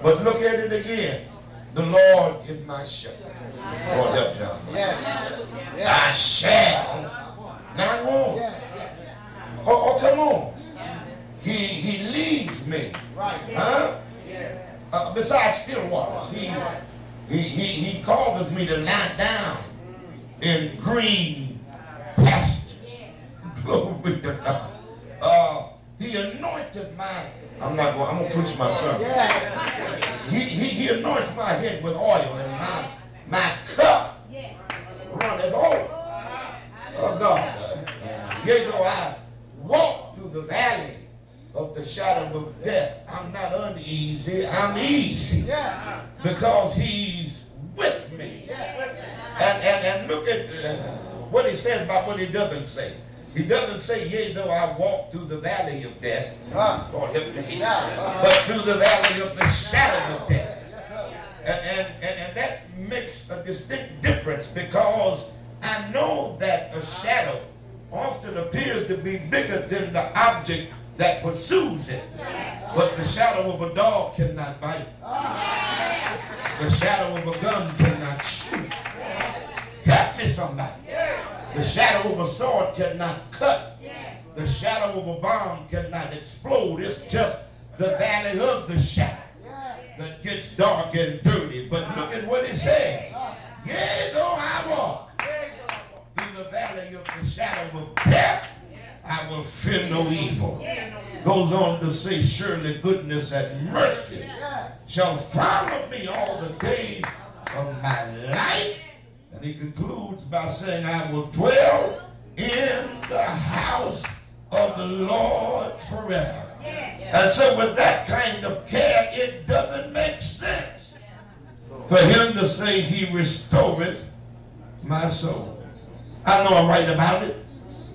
But look at it again. The Lord is my shepherd. Lord help John. Yes. I shall not want. Oh, come on. He leads me. Huh? Besides still waters. He causes me to lie down in green pastures. Glory to God. He anointed my, I'm going to preach my sermon. He anoints my head with oil, and my cup runneth over. Oh God. Yea, though I walk through the valley of the shadow of death, I'm not uneasy, I'm easy. Because he's with me. And look at what he says about what he doesn't say. He doesn't say, yea, though I walk through the valley of death, Lord help me, but through the valley of the shadow of death. And that makes a distinct difference, because I know that a shadow often appears to be bigger than the object that pursues it. But the shadow of a dog cannot bite. The shadow of a gun cannot shoot. Help me somebody. The shadow of a sword cannot cut. The shadow of a bomb cannot explode. It's just the valley of the shadow that gets dark and dirty. But look at what it says. Yea, though I walk through the valley of the shadow of death, I will fear no evil. Goes on to say, surely goodness and mercy shall follow me all the days of my life. And he concludes by saying, I will dwell in the house of the Lord forever. And so with that kind of care, it doesn't make sense for him to say he restoreth my soul. I know I'm right about it.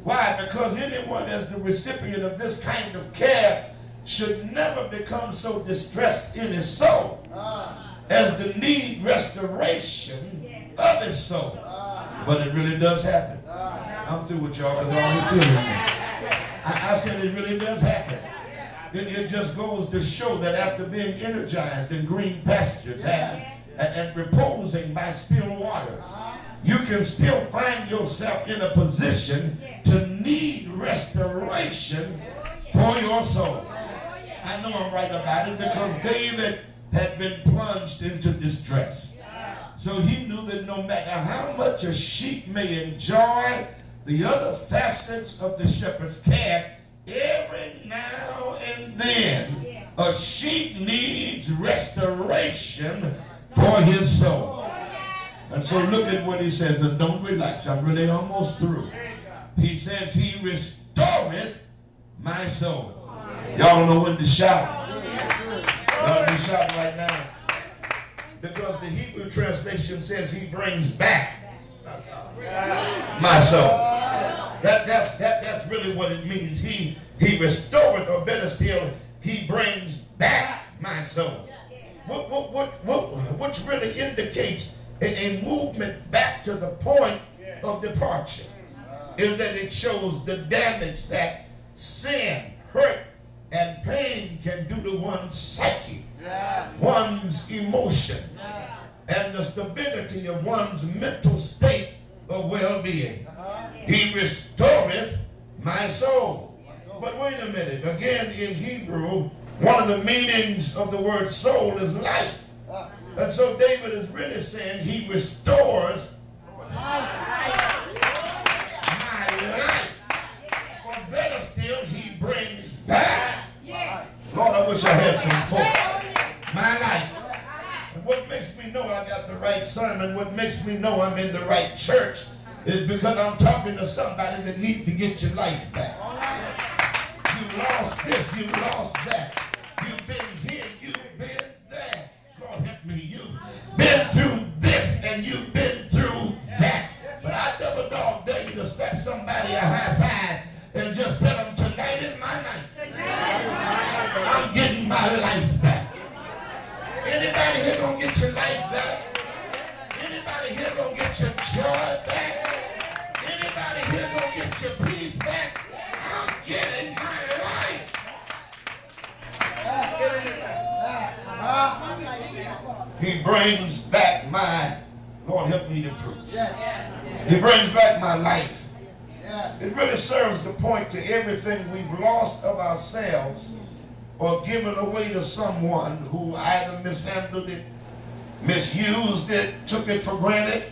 Why? Because anyone as the recipient of this kind of care should never become so distressed in his soul as to need restoration of his soul. But it really does happen. I'm through with y'all because y'all ain't feeling me. I said it really does happen. It just goes to show that after being energized in green pastures and reposing by still waters, you can still find yourself in a position to need restoration for your soul. I know I'm right about it, because David had been plunged into distress. So he knew that no matter how much a sheep may enjoy the other facets of the shepherd's care, every now and then a sheep needs restoration for his soul. And so look at what he says, and don't relax. I'm really almost through. He says, he restoreth my soul. Y'all don't know when to shout. Y'all be shouting right now. Because the Hebrew translation says he brings back my soul. That's really what it means. He restoreth, or better still, he brings back my soul. Which really indicates a movement back to the point of departure. Is that it shows the damage that sin, hurt, and pain can do to one's psyche, one's emotions, and the stability of one's mental state of well-being. He restoreth my soul. But wait a minute. Again, in Hebrew, one of the meanings of the word soul is life. And so David is really saying he restores my life. Or better still, he brings back. Lord, I wish I had some folks. My life. And what makes me know I got the right sermon, what makes me know I'm in the right church, is because I'm talking to somebody that needs to get your life back. You lost this, you lost that. You've been here, you've been there. Lord help me, you've been through this and you've been through that. But I double dog dare you to slap somebody a high five and just tell them tonight is my night. I'm getting my life back. Anybody here gonna get your life back? Anybody here gonna get your joy back? Anybody here gonna get your peace back? I'm getting my life. He brings back my, Lord help me to preach. He brings back my life. It really serves to point to everything we've lost of ourselves or given away to someone who either mishandled it, misused it, took it for granted,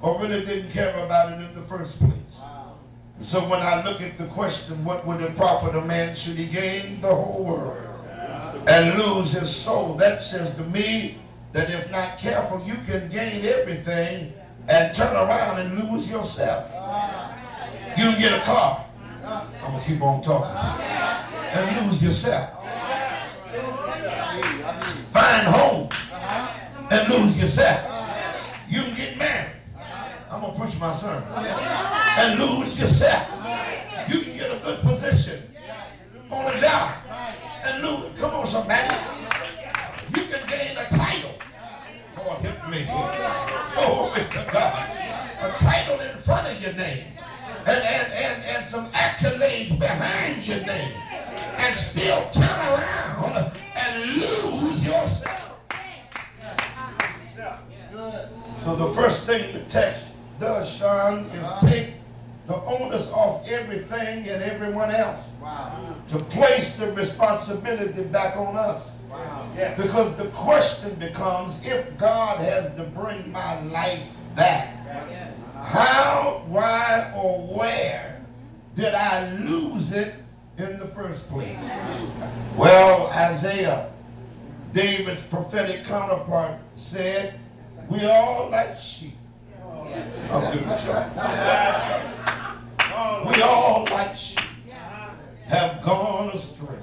or really didn't care about it in the first place. And so when I look at the question, what would it profit a man should he gain the whole world and lose his soul? That says to me that if not careful, you can gain everything and turn around and lose yourself. You can get a car. I'm going to keep on talking. And lose yourself. Find home and lose yourself. You can get married. I'm going to preach my sermon. And lose yourself. You can get a good position on a job and lose. Come on, somebody. You can gain a title. Lord, help me. Glory to God. A title in front of your name. And some accolades behind your name. And still turn around and lose yourself. So the first thing the text does, Sean, is take the onus off everything and everyone else. To place the responsibility back on us. Because the question becomes, if God has to bring my life back, how, why, or where did I lose it in the first place? Well, Isaiah, David's prophetic counterpart, said, we all like sheep. I'm good with y'all. We all like sheep have gone astray.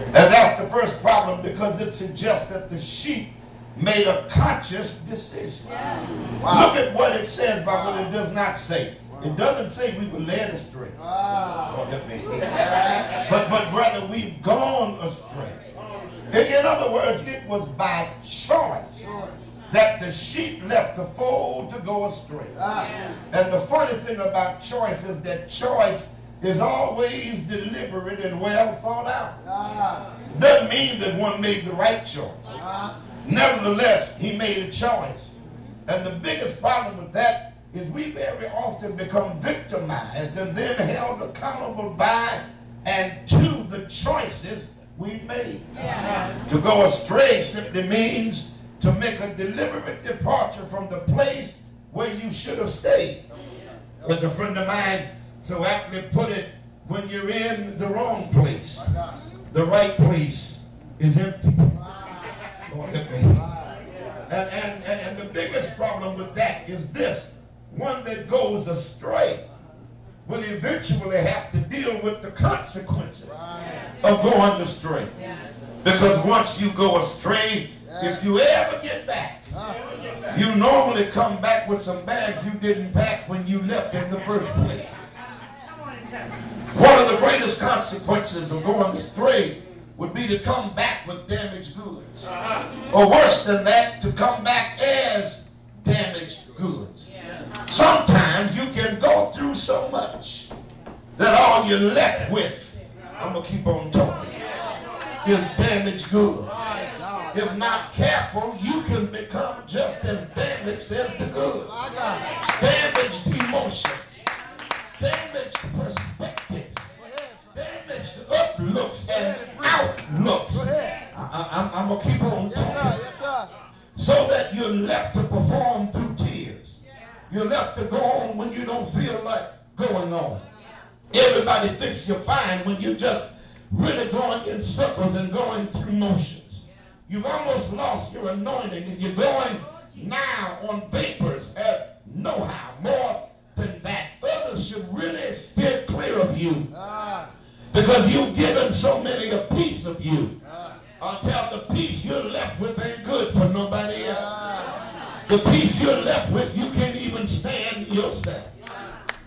And that's the first problem, because it suggests that the sheep made a conscious decision. Look at what it says by what it does not say. It doesn't say we were led astray. Oh, help me. But rather we've gone astray. In other words, it was by choice that the sheep left the fold to go astray. And the funny thing about choice is that choice is always deliberate and well thought out. Doesn't mean that one made the right choice. Nevertheless, he made a choice. And the biggest problem with that is we very often become victimized and then held accountable by and to the choices we made. To go astray simply means to make a deliberate departure from the place where you should have stayed. As a friend of mine so aptly put it, when you're in the wrong place, the right place is empty. Lord, help me. And the biggest problem with that is this: one that goes astray will eventually have to deal with the consequences of going astray. Because once you go astray, if you ever get back, you normally come back with some bags you didn't pack when you left in the first place. One of the greatest consequences of going astray would be to come back with damaged goods. Or worse than that, to come back as damaged goods. Sometimes you can go through so much that all you're left with, I'm going to keep on talking, is damaged goods. If not careful, you can become just as damaged as the goods. Damaged emotions, damaged perspectives, damaged uplooks and outlooks. I'm going to keep on talking. So that you're left to perform through tears. You're left to go on when you don't feel like going on. Everybody thinks you're fine when you're just really going in circles and going through motions. You've almost lost your anointing and you're going now on vapors and know-how. More than that, others should really steer clear of you because you've given so many a piece of you until the piece you're left with ain't good for nobody else. The piece you're left with, you can't even stand yourself.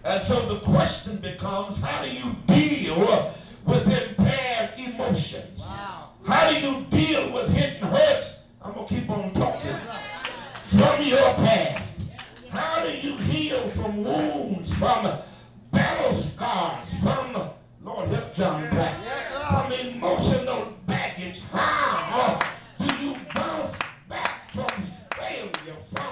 And so the question becomes, how do you deal with impaired emotions? How do you deal with hidden hurts? I'm going to keep on talking. From your past. How do you heal from wounds, from battle scars, from, Lord help John Black, from emotional baggage? How do you bounce back from your phone.